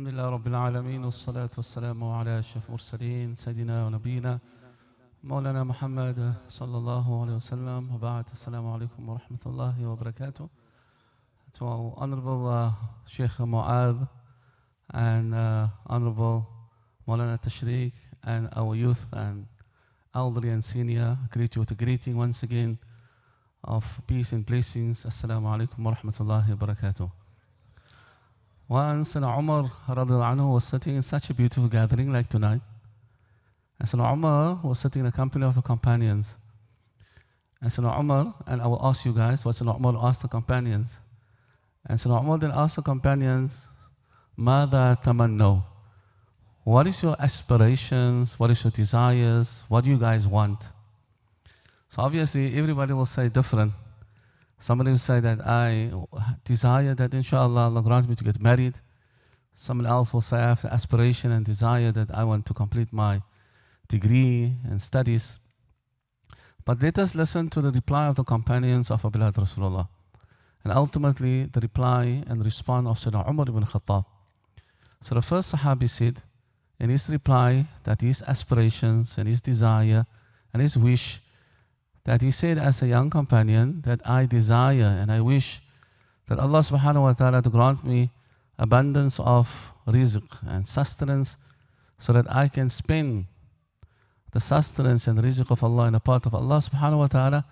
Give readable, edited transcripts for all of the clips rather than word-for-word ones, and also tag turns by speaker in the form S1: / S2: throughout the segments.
S1: لله رب العالمين والصلاة والسلام على أشرف المرسلين سيدنا ونبينا مولانا محمد صلى الله عليه وسلم وبعد. السلام عليكم ورحمة الله وبركاته. To our Honorable Shaykh Mu'adh and Honorable Maulana Tashriq and our youth and elderly and senior, I greet you with a greeting once again of peace and blessings. Assalamu alaikum wa rahmatullahi wa barakatuh. Once Sayyidina Umar radiallahu anhu was sitting in such a beautiful gathering like tonight. And Sayyidina Umar was sitting in the company of the companions. And Sayyidina Umar, and I will ask you guys what Sayyidina Umar asked the companions. And Sayyidina Umar then asked the companions, Mada tamannaw? What is your aspirations? What is your desires? What do you guys want? So obviously everybody will say different. Somebody will say that I desire that inshallah Allah grant me to get married. Someone else will say I have the aspiration and desire that I want to complete my degree and studies. But let us listen to the reply of the companions of our beloved Rasulullah. And ultimately the reply and response of Sayyidina Umar ibn Khattab. So the first Sahabi said in his reply that his aspirations and his desire and his wish, that he said as a young companion that I desire and I wish that Allah subhanahu wa ta'ala to grant me abundance of rizq and sustenance so that I can spend the sustenance and rizq of Allah in the path of Allah subhanahu wa ta'ala,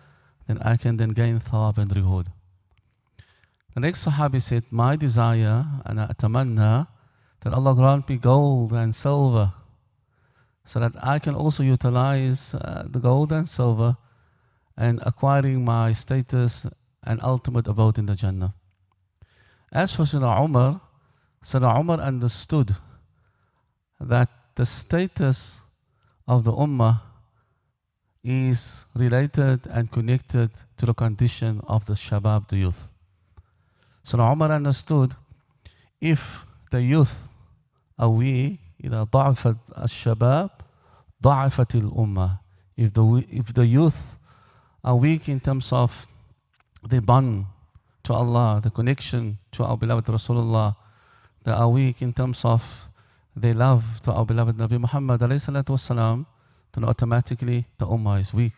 S1: then I can then gain thawab and reward. The next Sahabi said, my desire and atamanna that Allah grant me gold and silver so that I can also utilize the gold and silver and acquiring my status and ultimate abode in the Jannah. As for Sayyidina Umar understood that the status of the Ummah is related and connected to the condition of the Shabab, the youth. Sayyidina Umar understood if the youth are weak, إذا ضعفت الشباب ضعفت الأمة. If the youth are weak in terms of the bond to Allah, the connection to our beloved Rasulullah, they are weak in terms of their love to our beloved Nabi Muhammad ﷺ, then automatically the Ummah is weak.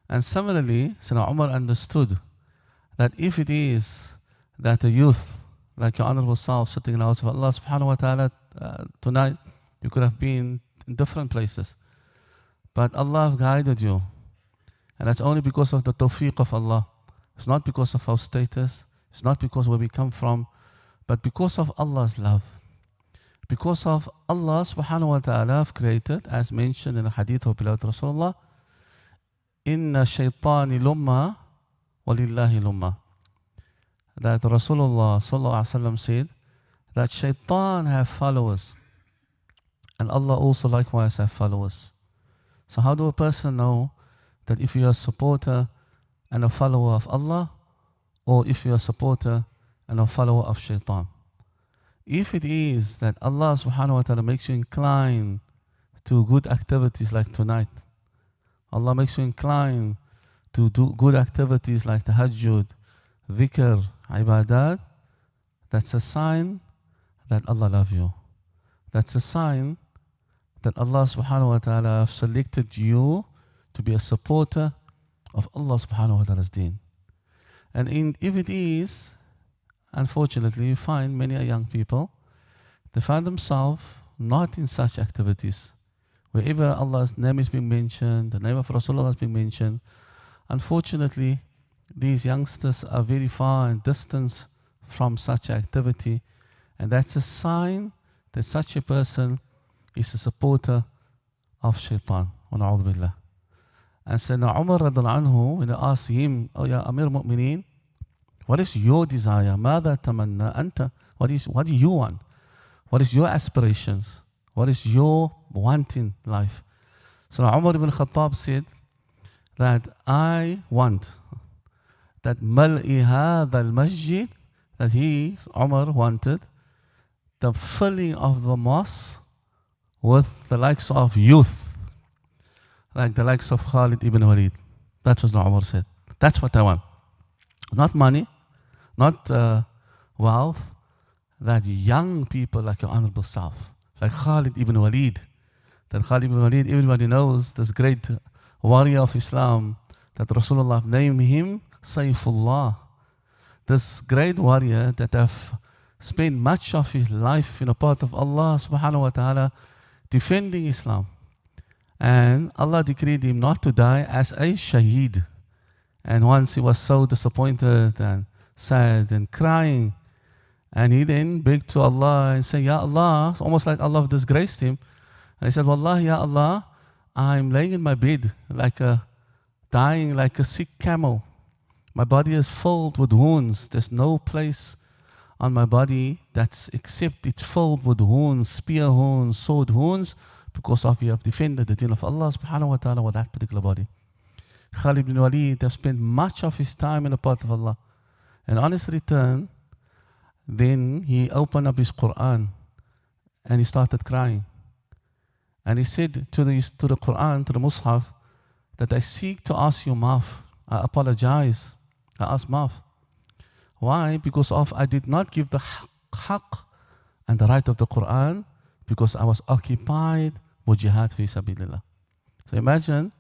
S1: And similarly, Sayyidina Umar understood that if it is that the youth, like your honorable self sitting in the house of Allah subhanahu wa ta'ala tonight, you could have been in different places. But Allah have guided you. And that's only because of the tawfiq of Allah. It's not because of our status. It's not because where we come from. But because of Allah's love. Because of Allah subhanahu wa ta'ala have created, as mentioned in the hadith of beloved Rasulullah, Inna shaytani lumma walillahi lumma. That Rasulullah sallallahu alaihi wasallam said that shaitan have followers. And Allah also likewise have followers. So how do a person know that if you are a supporter and a follower of Allah, or if you are a supporter and a follower of shaitan? If it is that Allah subhanahu wa ta'ala makes you inclined to good activities like tonight, Allah makes you inclined to do good activities like tahajjud, dhikr, ibadat, that's a sign that Allah loves you. That's a sign that Allah subhanahu wa ta'ala have selected you to be a supporter of Allah subhanahu wa ta'ala's deen. And if it is, unfortunately, you find many young people, they find themselves not in such activities. Wherever Allah's name is being mentioned, the name of Rasulullah is being mentioned, unfortunately, these youngsters are very far in distance from such activity. And that's a sign that such a person is a supporter of shaitan. Wa na'udhu billah. And Sayyidina Umar radiallahu anhu, when they asked him, oh ya Amir Mu'mineen, what is your desire? Mada tamanna anta? What do you want? What is your aspirations? What is your want in life? So Umar ibn Khattab said that I want that mal'i hadha al-masjid, that he, Umar, wanted the filling of the mosque with the likes of youth, like the likes of Khalid ibn Walid. That's what Umar said. That's what I want. Not money, not wealth, that young people like your honorable self, like Khalid ibn Walid, that Khalid ibn Walid, everybody knows this great warrior of Islam, that Rasulullah named him Saifullah. This great warrior that have spent much of his life in a path of Allah subhanahu wa ta'ala defending Islam. And Allah decreed him not to die as a shaheed. And once he was so disappointed and sad and crying, and he then begged to Allah and said, Ya Allah, it's almost like Allah disgraced him. And he said, Wallahi, Ya Allah, I'm laying in my bed dying like a sick camel. My body is filled with wounds. There's no place on my body that's except it's filled with wounds, spear wounds, sword wounds, because of you have defended the deen of Allah subhanahu wa ta'ala with that particular body. Khalid ibn Walid have spent much of his time in the path of Allah. And on his return, then he opened up his Quran and he started crying. And he said to the Quran, to the Mus'haf, that I seek to ask you maaf. I apologize. I ask maaf. Why? Because I did not give the haqq and the right of the Quran because I was occupied with jihad fi sabilillah. So imagine,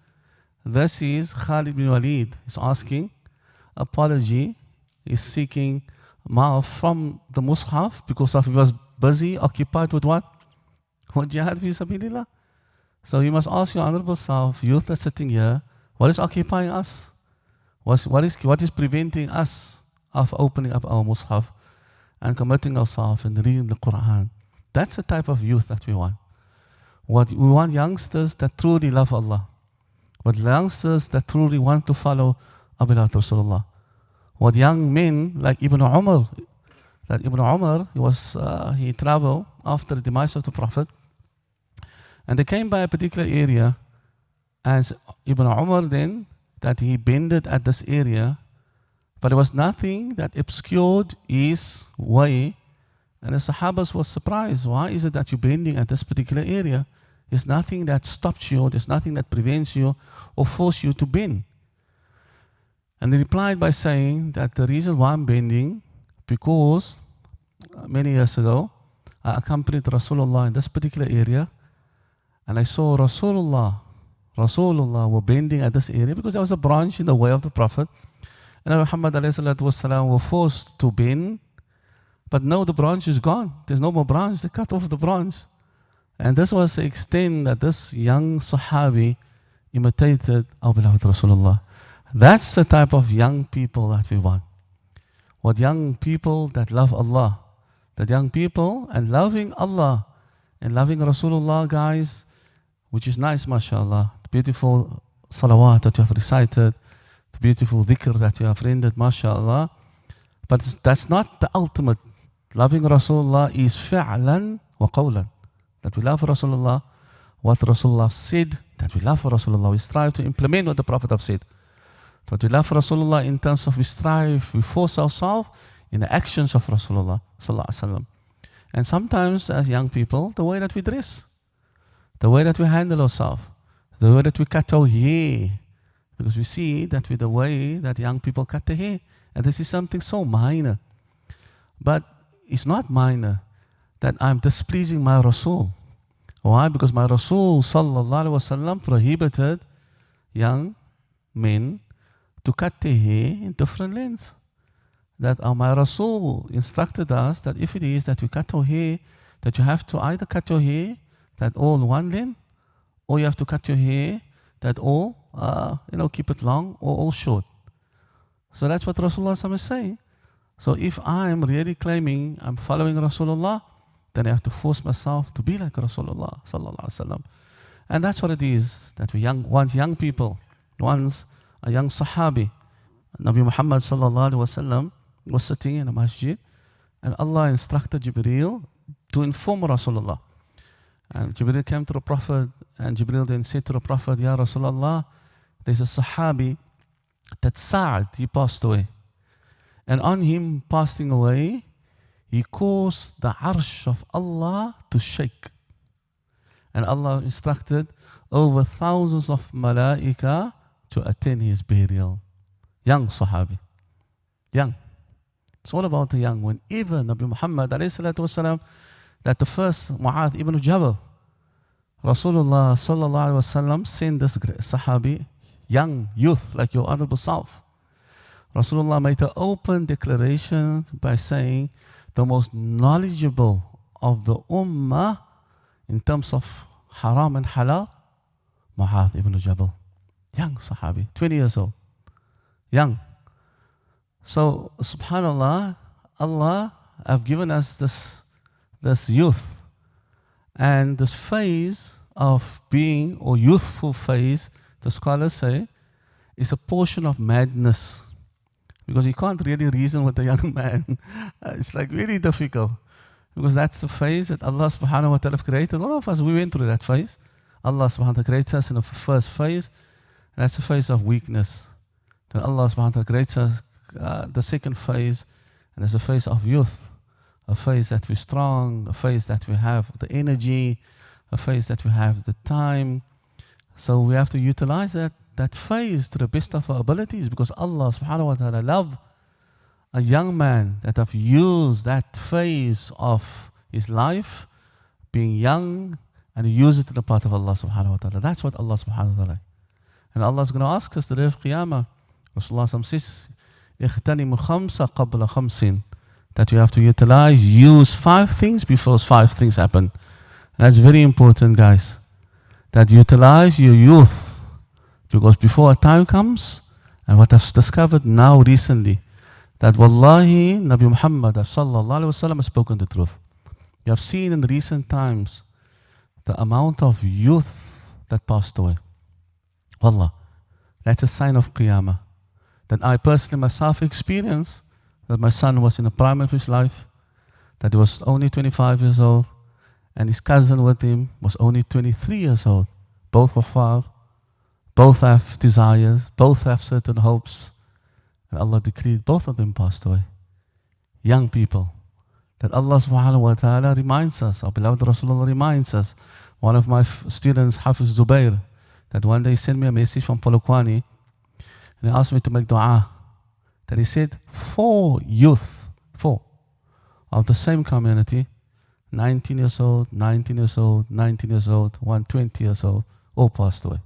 S1: this is Khalid bin Walid. He's asking apology. He's seeking maaf from the Mus'haf because he was busy, occupied with what? With jihad fi sabilillah. So you must ask your honorable self, youth that's sitting here, what is occupying us? What is preventing us of opening up our Mus'haf and committing ourselves and reading the Quran? That's the type of youth that we want. We want youngsters that truly love Allah. What youngsters that truly want to follow Abilat Rasulullah. What young men like Ibn Umar, that Ibn Umar, he traveled after the demise of the Prophet, and they came by a particular area, as Ibn Umar then, that he bended at this area, but there was nothing that obscured his way, and the Sahabas was surprised. Why is it that you're bending at this particular area? There's nothing that stops you, there's nothing that prevents you or forces you to bend. And they replied by saying that the reason why I'm bending, because many years ago, I accompanied Rasulullah in this particular area, and I saw Rasulullah were bending at this area because there was a branch in the way of the Prophet. And Muhammad والسلام, were forced to bend, but no, the branch is gone. There's no more branch. They cut off the branch. And this was the extent that this young Sahabi imitated our beloved Rasulullah. That's the type of young people that we want. What young people that love Allah. That young people and loving Allah and loving Rasulullah, guys, which is nice, mashallah. The beautiful salawat that you have recited, the beautiful dhikr that you have rendered, mashallah. But that's not the ultimate. Loving Rasulullah is fi'lan wa qawlan. That we love Rasulullah, what Rasulullah said, that we love Rasulullah. We strive to implement what the Prophet have said. But we love Rasulullah in terms of we strive, we force ourselves in the actions of Rasulullah sallallahu alaihi wasallam. And sometimes as young people, the way that we dress, the way that we handle ourselves, the way that we cut our hair, because we see that with the way that young people cut their hair, and this is something so minor. But it's not minor that I'm displeasing my Rasul. Why? Because my Rasul sallallahu alaihi wasallam prohibited young men to cut their hair in different lengths. That my Rasul instructed us that if it is that we cut our hair, that you have to either cut your hair that all one length, or you have to cut your hair that all, keep it long or all short. So that's what Rasulullah is saying. So if I'm really claiming I'm following Rasulullah, then I have to force myself to be like Rasulullah sallallahu alaihi wasallam. And that's what it is, that we once young people, once a young Sahabi, Nabi Muhammad sallallahu alaihi wasallam was sitting in a masjid, and Allah instructed Jibreel to inform Rasulullah. And Jibreel came to the Prophet, and Jibreel then said to the Prophet, Ya Rasulullah, there's a Sahabi that Sa'ad, he passed away. And on him passing away, he caused the arsh of Allah to shake. And Allah instructed over thousands of malaika to attend his burial. Young Sahabi. Young. It's all about the young. Whenever Nabi Muhammad والسلام, that the first Mu'adh ibn Jabal, Rasulullah sallallahu alaihi wasallam sent this Sahabi, young youth like your honorable self. Rasulullah made an open declaration by saying the most knowledgeable of the ummah in terms of haram and halal, Mu'adh ibn Jabal. Young Sahabi, 20 years old. Young. So, subhanallah, Allah have given us this youth. And this phase of being, or youthful phase, the scholars say, is a portion of madness. Because you can't really reason with a young man. It's like really difficult. Because that's the phase that Allah subhanahu wa ta'ala created. All of us, we went through that phase. Allah subhanahu wa ta'ala created us in the first phase. And that's the phase of weakness. Then Allah subhanahu wa ta'ala creates us the second phase. And it's a phase of youth. A phase that we're strong. A phase that we have the energy. A phase that we have the time. So we have to utilize that phase to the best of our abilities, because Allah subhanahu wa ta'ala love a young man that have used that phase of his life, being young, and use it in the path of Allah subhanahu wa ta'ala. That's what Allah subhanahu wa ta'ala. And Allah is going to ask us the day of Qiyamah. Rasulullah says, اغتنم خمسة قبل خمسين, that you have to utilize, use 5 things before 5 things happen. And that's very important, guys. That utilize your youth, because before a time comes, and what I've discovered now recently, that wallahi, Nabi Muhammad sallallahu alaihi wasallam has spoken the truth. You have seen in recent times the amount of youth that passed away. Wallah, that's a sign of Qiyamah. That I personally myself experienced, that my son was in the prime of his life, that he was only 25 years old, and his cousin with him was only 23 years old. Both were far, both have desires, both have certain hopes. And Allah decreed both of them passed away. Young people. That Allah subhanahu wa ta'ala reminds us, our beloved Rasulullah reminds us. One of my students, Hafiz Zubair, that one day he sent me a message from Polokwane, and he asked me to make dua. That he said, 4 youth, 4, of the same community, 19 years old, 19 years old, 19 years old, 120 years old, all passed away.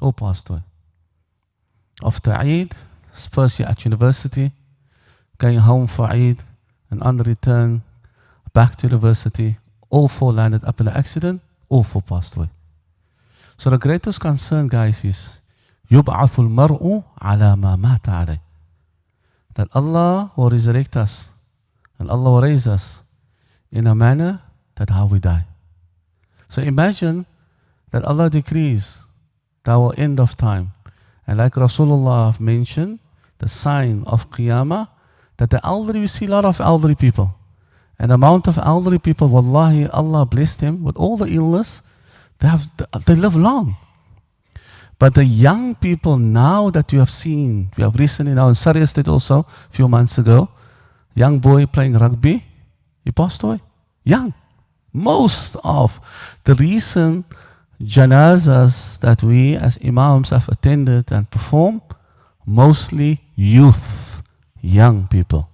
S1: All passed away. After Eid, first year at university, going home for Eid, and on the return, back to university, all 4 landed up in an accident, all 4 passed away. So the greatest concern, guys, is يُبْعَثُ الْمَرْءُ عَلَى مَا مَاتَ عَلَيْهِ, that Allah will resurrect us, and Allah will raise us in a manner that how we die. So imagine that Allah decrees that our end of time, and like Rasulullah mentioned, the sign of Qiyamah, that the elderly, we see a lot of elderly people. And the amount of elderly people, wallahi, Allah blessed them with all the illness, they live long. But the young people now that you have seen, we have recently now in Surrey Estate also, a few months ago, young boy playing rugby, he passed away. Young. Most of the recent janazas that we as imams have attended and performed, mostly youth, young people.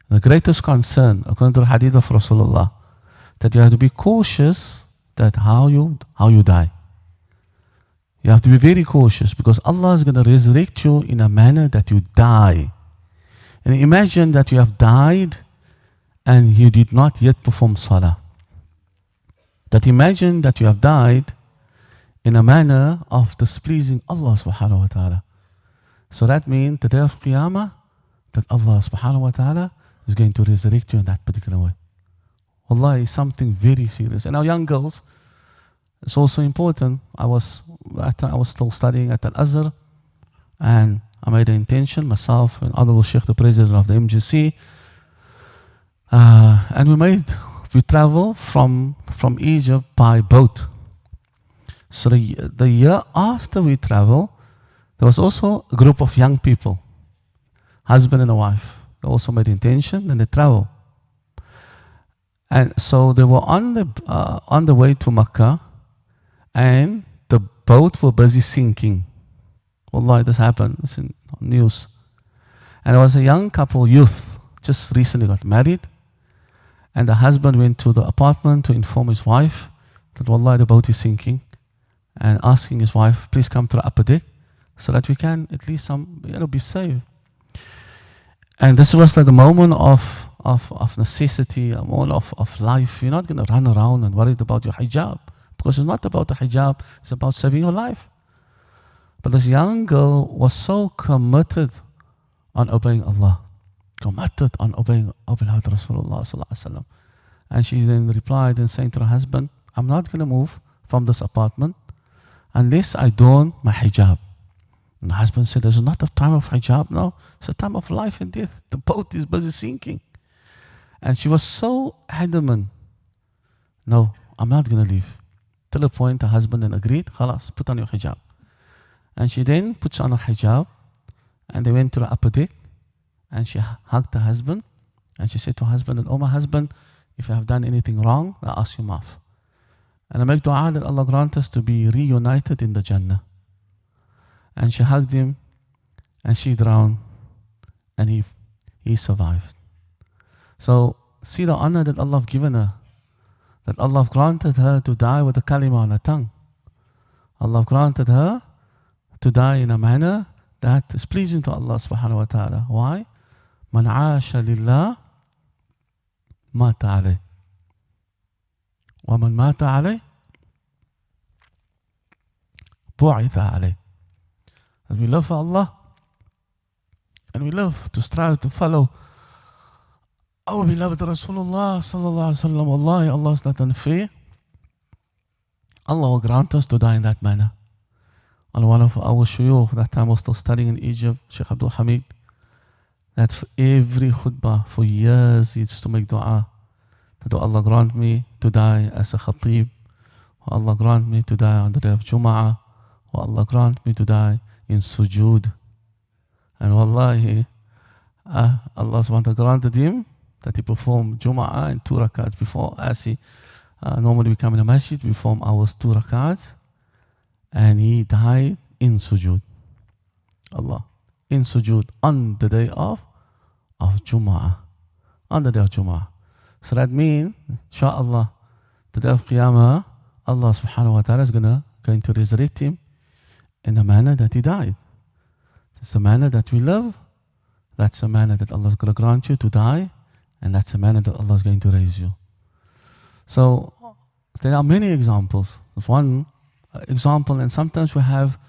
S1: The greatest concern, according to the hadith of Rasulullah, that you have to be cautious that how you die. You have to be very cautious, because Allah is going to resurrect you in a manner that you die. And imagine that you have died and you did not yet perform salah. That imagine that you have died in a manner of displeasing Allah subhanahu wa ta'ala. So that means the day of Qiyamah, that Allah subhanahu wa ta'ala is going to resurrect you in that particular way. Wallah, is something very serious. And our young girls, it's also important. I was still studying at Al-Azhar, and I made an intention, myself and Honorable Shaykh, the president of the MGC, and we travel from Egypt by boat. So the year after we travel, there was also a group of young people, husband and a wife. They also made intention and they travel. And so they were on the way to Makkah, and the boat were busy sinking. Wallahi, this happened. It's in news. And it was a young couple, youth, just recently got married. And the husband went to the apartment to inform his wife that Wallahi the boat is sinking, and asking his wife, please come to the upper deck so that we can at least be safe. And this was like a moment of necessity, a moment of life. You're not going to run around and worried about your hijab, because it's not about the hijab, it's about saving your life. But this young girl was so committed on obeying Allah, committed on obeying Rasulullah sallallahu alaihi wasallam. And she then replied and saying to her husband, I'm not going to move from this apartment unless I don my hijab. And the husband said, this is not a time of hijab now, it's a time of life and death. The boat is busy sinking. And she was so adamant, no, I'm not going to leave. Till the point the husband then agreed, khalas, put on your hijab. And she then puts on her hijab, and they went to the upper deck, and she hugged the husband, and she said to her husband, oh my husband, if I have done anything wrong, I ask you maaf. And I make dua that Allah grant us to be reunited in the Jannah. And she hugged him, and she drowned, and he survived. So see the honor that Allah have given her, that Allah have granted her to die with a kalima on her tongue. Allah have granted her to die in a manner that is pleasing to Allah subhanahu wa ta'ala. Why? Man aasha lillah mata alayh. Wa man mata alayh bu'itha alayh. And we love for Allah, and we love to strive to follow our beloved Rasulullah sallallahu alaihi wasallam. Wallahi, Allah is not unfair. Allah will grant us to die in that manner. And one of our shuyukh, that time was still studying in Egypt, Shaykh Abdul Hamid, that for every khutbah for years he used to make dua that Allah grant me to die as a khatib, or Allah grant me to die on the day of Jum'ah, or Allah grant me to die in sujood. And wallahi, Allah subhanahu wa ta'ala granted him that he performed Jum'ah in 2 rakats before, as he normally we come in a masjid, we perform ours 2 rakats, and he died in sujood. Allah, in sujood on the day of Jum'ah. On the day of Jum'ah. So that means, inshaAllah, the day of Qiyamah, Allah subhanahu wa ta'ala is going to resurrect him in the manner that he died. It's the manner that we live. That's the manner that Allah is going to grant you to die, and that's the manner that Allah is going to raise you. So there are many examples. There's one example, and sometimes we have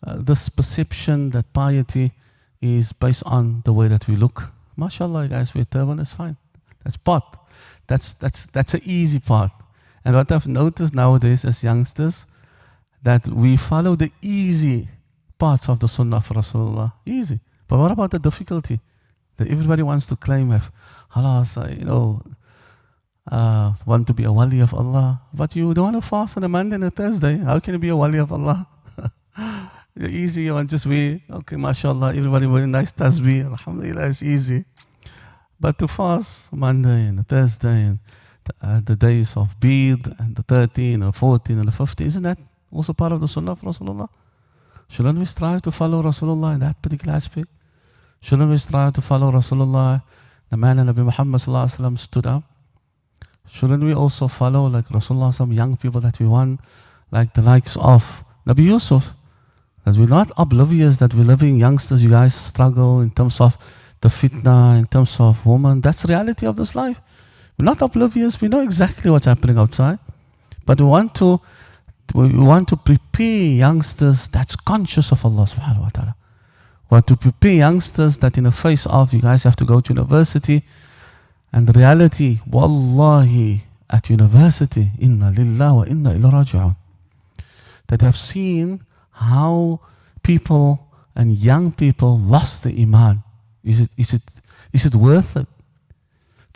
S1: this perception that piety is based on the way that we look. MashaAllah, guys, wear turban, is fine. That's part. That's an easy part. And what I've noticed nowadays as youngsters, that we follow the easy parts of the Sunnah of Rasulullah. Easy. But what about the difficulty? That everybody wants to claim, halas, want to be a wali of Allah. But you don't want to fast on a Monday and a Thursday. How can you be a wali of Allah? The easy, you want just wear, okay, mashallah, everybody wearing nice tasbih, alhamdulillah, it's easy. But to fast Monday and Thursday and the days of Bid and the 13 or 14 and the 15, isn't that also part of the Sunnah of Rasulullah? Shouldn't we strive to follow Rasulullah in that particular aspect? Shouldn't we strive to follow Rasulullah, the man and Nabi Muhammad sallallahu alaihi wasallam stood up? Shouldn't we also follow like Rasulullah, some young people that we want, like the likes of Nabi Yusuf? That we're not oblivious that we're living youngsters, you guys struggle in terms of the fitna, in terms of women. That's the reality of this life. We're not oblivious, we know exactly what's happening outside. But we want to prepare youngsters that's conscious of Allah subhanahu wa ta'ala. We want to prepare youngsters that in the face of, you guys have to go to university, and the reality, wallahi, at university, inna lillah wa inna ila raji'un, that have seen how people and young people lost the iman. Is it worth it?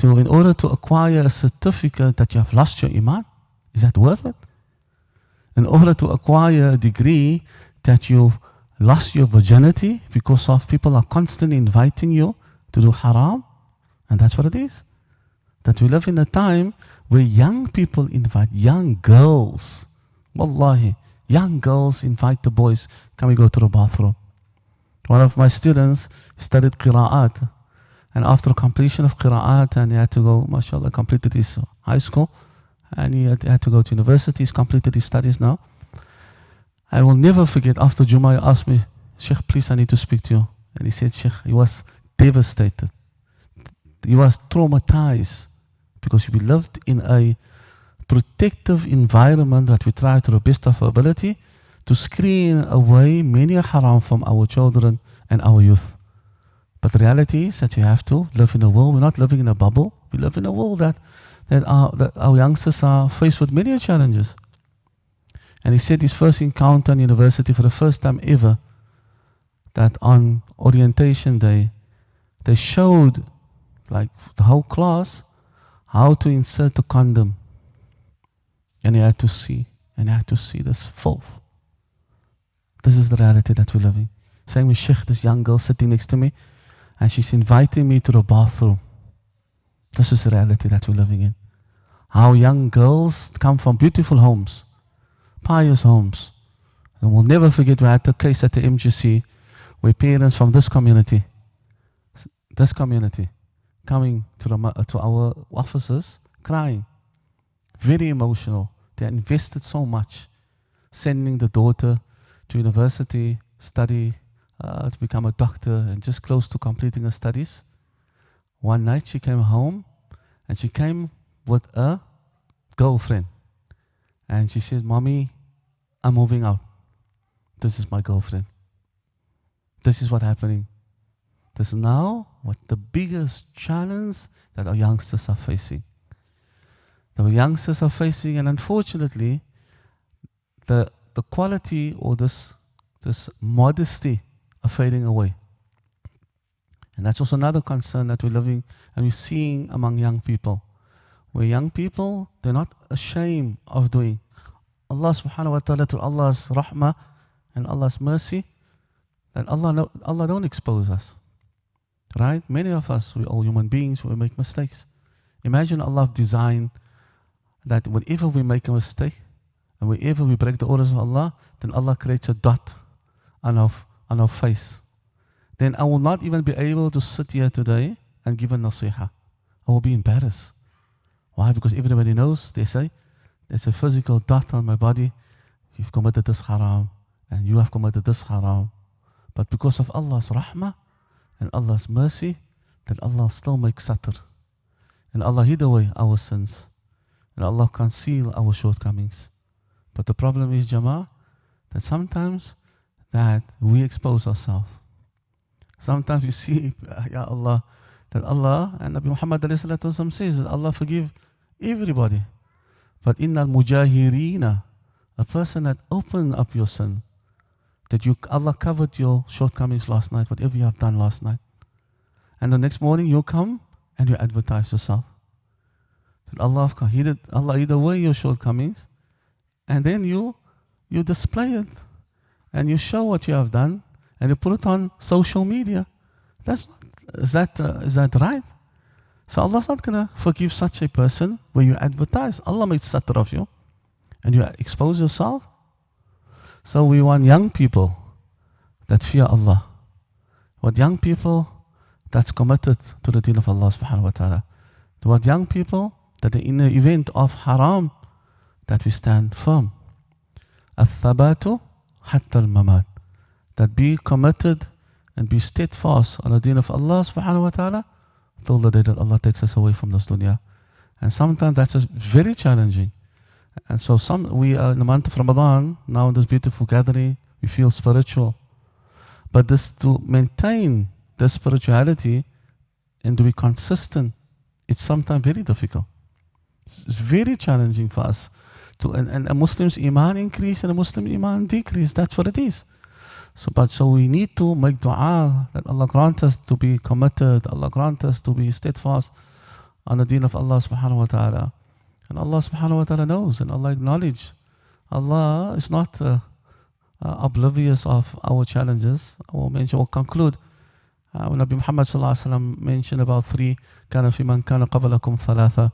S1: In order to acquire a certificate that you have lost your iman? Is that worth it? In order to acquire a degree that you've lost your virginity because of people are constantly inviting you to do haram? And that's what it is. That we live in a time where young people invite young girls. Wallahi, young girls invite the boys, can we go to the bathroom? One of my students studied qira'at, and after completion of qira'at, and he had to go, mashallah, completed his high school, and he had to go to university. He's completed his studies now. I will never forget, after Jummah, he asked me, Shaykh, please, I need to speak to you. And he said, Shaykh, he was devastated. He was traumatized because we lived in a protective environment that we try to the best of our ability to screen away many haram from our children and our youth. But the reality is that you have to live in a world. We're not living in a bubble. We live in a world that our youngsters are faced with many challenges. And he said his first encounter in university for the first time ever, that on orientation day, they showed, like the whole class, how to insert the condom. And he had to see this filth. This is the reality that we're living. Saying with Shaykh, this young girl sitting next to me, and she's inviting me to the bathroom. This is the reality that we're living in. How young girls come from beautiful homes, pious homes. And we'll never forget, we had a case at the MGC where parents from this community, coming to our offices, crying, very emotional. They invested so much, sending the daughter to university, study, to become a doctor, and just close to completing her studies. One night she came home, and she came with a girlfriend. And she said, Mommy, I'm moving out. This is my girlfriend. This is what's happening. This is now what the biggest challenge that our youngsters are facing. The youngsters are facing, and unfortunately, the quality or this modesty are fading away. And that's also another concern that we're living and we're seeing among young people. Where young people, they're not ashamed of doing. Allah subhanahu wa ta'ala, to Allah's rahmah and Allah's mercy, that Allah don't expose us. Right? Many of us, we're all human beings, we make mistakes. Imagine Allah designed that whenever we make a mistake and whenever we break the orders of Allah, then Allah creates a dot on our face. Then I will not even be able to sit here today and give a nasiha. I will be embarrassed. Why? Because everybody knows, they say, there's a physical dot on my body. You've committed this haram and you have committed this haram. But because of Allah's rahmah and Allah's mercy, then Allah still makes satr. And Allah hid away our sins. And Allah conceal our shortcomings. But the problem is, Jama'ah, that sometimes that we expose ourselves. Sometimes you see, Ya Allah, that Allah and Nabi Muhammad says that Allah forgive everybody. But innal mujahirina, a person that opened up your sin, that Allah covered your shortcomings last night, whatever you have done last night. And the next morning you come and you advertise yourself. That Allah hid away your shortcomings, and then you display it and you show what you have done and you put it on social media. Is that right? So Allah's not going to forgive such a person where you advertise. Allah made satr of you and you expose yourself. So we want young people that fear Allah. We want young people that's committed to the deen of Allah subhanahu wa ta'ala. We want young people that in the event of haram, that we stand firm. Al-thabatu hatta al-mamat. That be committed and be steadfast on the deen of Allah subhanahu wa ta'ala till the day that Allah takes us away from this dunya. And sometimes that's just very challenging. And so we are in the month of Ramadan, now in this beautiful gathering, we feel spiritual. But to maintain this spirituality and to be consistent, it's sometimes very difficult. It's very challenging for us. And a Muslim's iman increase and a Muslim iman decrease. That's what it is. So we need to make dua that Allah grant us to be committed, Allah grant us to be steadfast on the deen of Allah subhanahu wa ta'ala. And Allah subhanahu wa ta'ala knows and Allah acknowledge. Allah is not oblivious of our challenges. I will conclude. When Nabi Muhammad sallallahu alaihi wasallam mentioned about three, كَانَ فِي مَنْ كَانَ قَبْلَكُمْ ثَلَاثَةً.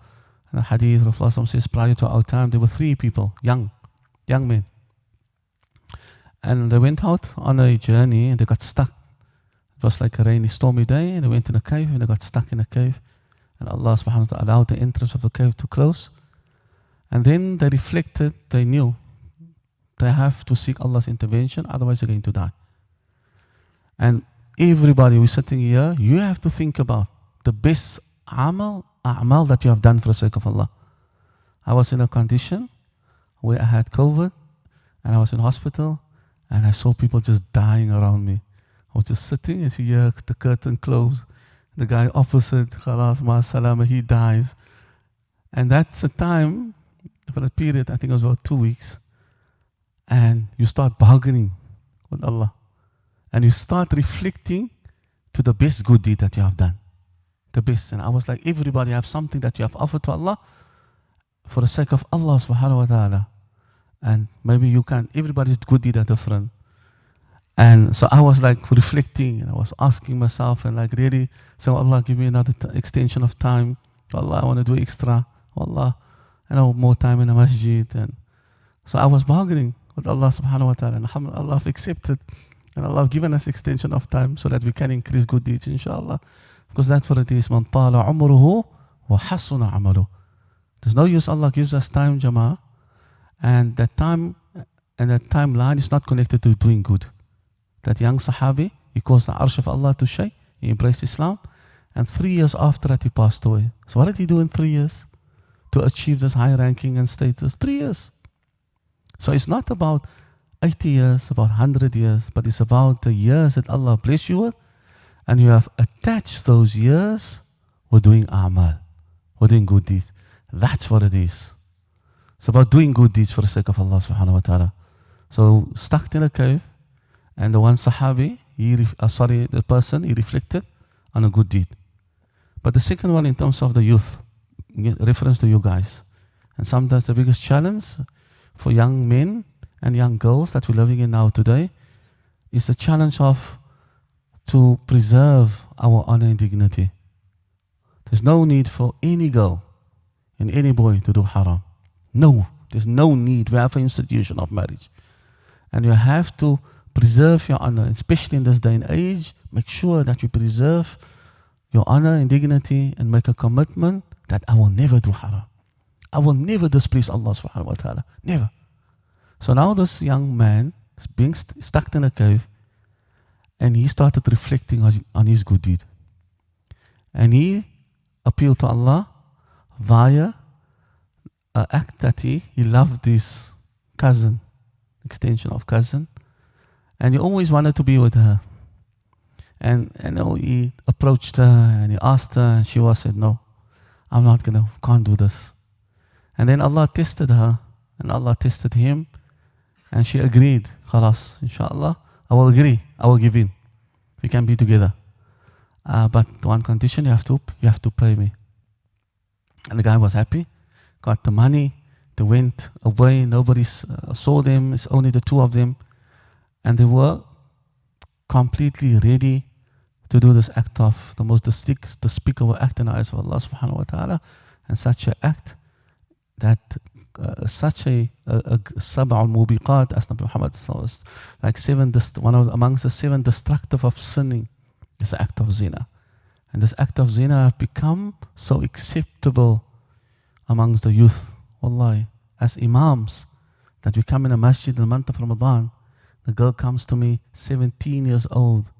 S1: In a hadith, Rasulullah says, prior to our time, there were three people, young men. And they went out on a journey and they got stuck It was like a rainy, stormy day, and they went in a cave, and they got stuck in a cave. And Allah subhanahu wa ta'ala allowed the entrance of the cave to close. And then they reflected, they knew they have to seek Allah's intervention, otherwise they're going to die. And everybody who's sitting here, you have to think about the best a'mal that you have done for the sake of Allah. I was in a condition where I had COVID, and I was in hospital, and I saw people just dying around me. I was just sitting, and see the curtain closed. The guy opposite, khalas, ma salama, he dies. And that's a time, for a period, I think it was about 2 weeks, and you start bargaining with Allah. And you start reflecting to the best good deed that you have done. The best. And I was like, everybody have something that you have offered to Allah for the sake of Allah subhanahu wa ta'ala. And maybe you can, everybody's good deed are different. And so I was like reflecting, and I was asking myself, and like really, so Allah, give me another extension of time. Allah, I want to do extra. Allah, I know more time in the masjid. And so I was bargaining with Allah subhanahu wa ta'ala. And alhamdulillah, Allah have accepted. And Allah have given us extension of time so that we can increase good deeds, inshallah. Because that's what it is. Man tala umruhu wa hasuna amalu. There's no use Allah gives us time, jama'ah. And that time, and that timeline is not connected to doing good. That young Sahabi, he caused the arsh of Allah to shake. He embraced Islam. And 3 years after that, he passed away. So what did he do in 3 years to achieve this high ranking and status? 3 years. So it's not about 80 years, about 100 years, but it's about the years that Allah bless you with, and you have attached those years with doing a'mal, with doing good deeds. That's what it is. It's about doing good deeds for the sake of Allah subhanahu wa ta'ala. So stuck in a cave, and the one Sahabi, the person, he reflected on a good deed. But the second one, in terms of the youth, reference to you guys. And sometimes the biggest challenge for young men and young girls that we're living in now today is the challenge of to preserve our honor and dignity. There's no need for any girl and any boy to do haram. No, there's no need. We have an institution of marriage. And you have to preserve your honor, especially in this day and age. Make sure that you preserve your honor and dignity and make a commitment that I will never do haram. I will never displease Allah subhanahu wa ta'ala. Never. So now this young man is being stuck in a cave, and he started reflecting on his good deed. And he appealed to Allah via an act that he loved his cousin, extension of cousin, and he always wanted to be with her. And he approached her and he asked her, and she said, no, can't do this. And then Allah tested her, and Allah tested him, and she agreed. Khalas, inshallah, I will agree, I will give in. We can be together. But one condition, you have to pay me. And the guy was happy, got the money, they went away, nobody saw them, it's only the two of them. And they were completely ready to do this act of the most despicable act in the eyes of Allah subhanahu wa ta'ala. And such an act that such a sab'al mubiqat, as Nabi Muhammad says, like amongst the 7 destructive of sinning is the act of zina. And this act of zina have become so acceptable amongst the youth, wallahi, as imams, that we come in a masjid in the month of Ramadan. The girl comes to me, 17 years old,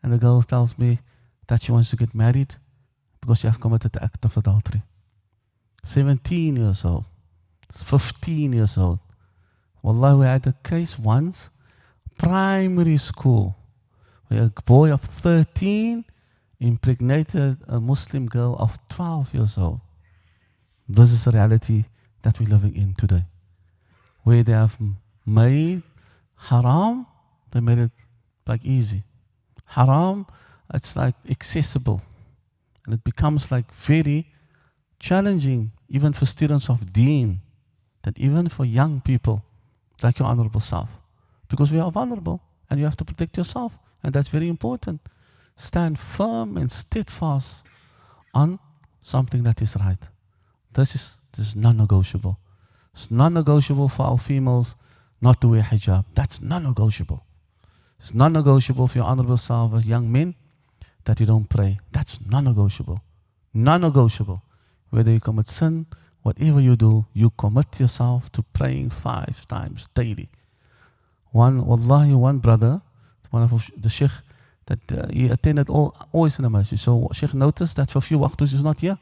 S1: and the girl tells me that she wants to get married because she has committed the act of adultery. 17 years old, 15 years old. Wallahi, we had a case once, primary school, where a boy of 13 impregnated a Muslim girl of 12 years old. This is the reality that we're living in today, where they have made haram, they made it like easy. Haram, it's like accessible, and it becomes like very challenging even for students of deen, that even for young people like your honorable self, because we are vulnerable and you have to protect yourself, and that's very important. Stand firm and steadfast on something that is right. This is non-negotiable. It's non-negotiable for our females not to wear hijab. That's non-negotiable. It's non-negotiable for your honorable self as young men that you don't pray. That's non-negotiable. Non-negotiable. Whether you commit sin, whatever you do, you commit yourself to praying 5 times daily. One brother, one of the Shaykh, that he attended always in the masjid. So Shaykh noticed that for a few waqtus he's not here.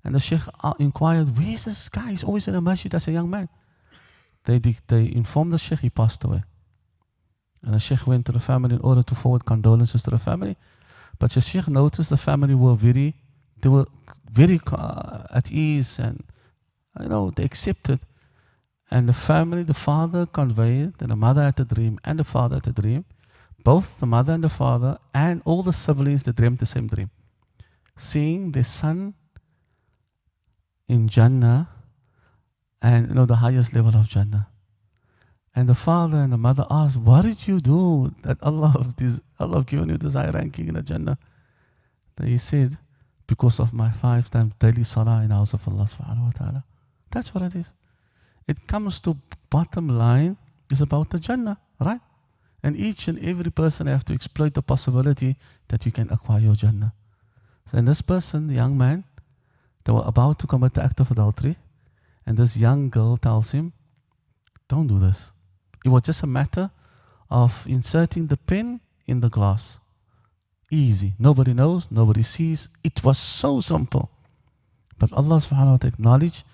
S1: And the Shaykh inquired, where is this guy? He's always in the masjid as a young man. They informed the Shaykh he passed away. And the Shaykh went to the family in order to forward condolences to the family. But the Shaykh noticed the family were very at ease, and they accepted. And the family, the father conveyed, and the mother had a dream, and the father had a dream. Both the mother and the father and all the siblings, they dreamed the same dream. Seeing their son in Jannah, and the highest level of Jannah. And the father and the mother asked, what did you do that Allah have given you this high ranking in the Jannah? Then he said, because of my 5 times daily salah in the house of Allah subhanahu wa ta'ala. That's what it is. It comes to bottom line, is about the Jannah, right? And each and every person have to exploit the possibility that you can acquire your Jannah. So and this person, the young man, they were about to commit the act of adultery, and this young girl tells him, don't do this. It was just a matter of inserting the pen in the glass. Easy. Nobody knows, nobody sees. It was so simple. But Allah subhanahu wa ta'ala acknowledged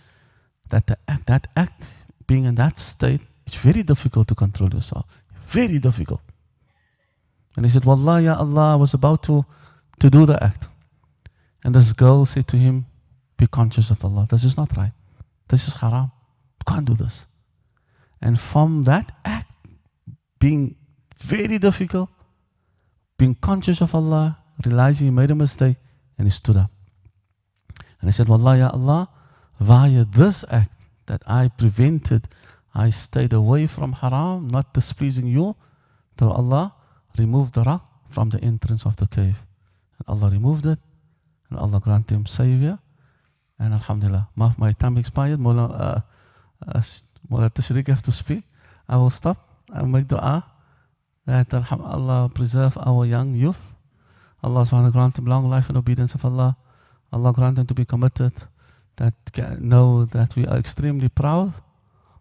S1: that that act, being in that state, it's very difficult to control yourself. Very difficult. And he said, Wallah, ya Allah, I was about to do the act. And this girl said to him, be conscious of Allah. This is not right. This is haram. You can't do this. And from that act being very difficult, being conscious of Allah, realizing he made a mistake, and he stood up. And he said, Wallah, ya Allah, via this act that I prevented, I stayed away from haram, not displeasing you, till Allah removed the rock from the entrance of the cave. And Allah removed it, and Allah granted him savior. And alhamdulillah, my time expired. Mullah Tashriq have to speak. I will stop. I will make dua that Allah preserve our young youth. Allah subhanahu wa ta'ala grant them long life and obedience of Allah. Allah grant them to be committed, that know that we are extremely proud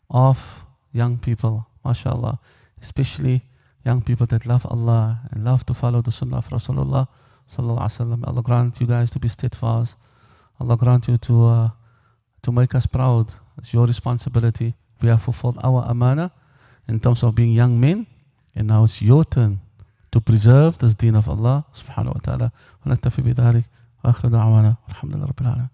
S1: of young people, mashallah, especially young people that love Allah and love to follow the sunnah of Rasulullah sallallahu alaihi wasallam. Allah grant you guys to be steadfast. Allah grant you to make us proud. It's your responsibility. We have fulfilled our amana in terms of being young men, and now it's your turn to preserve this deen of Allah subhanahu wa ta'ala. Wa naktafi bidhalik wa akhir da'wana alhamdulillah rabbil alamin.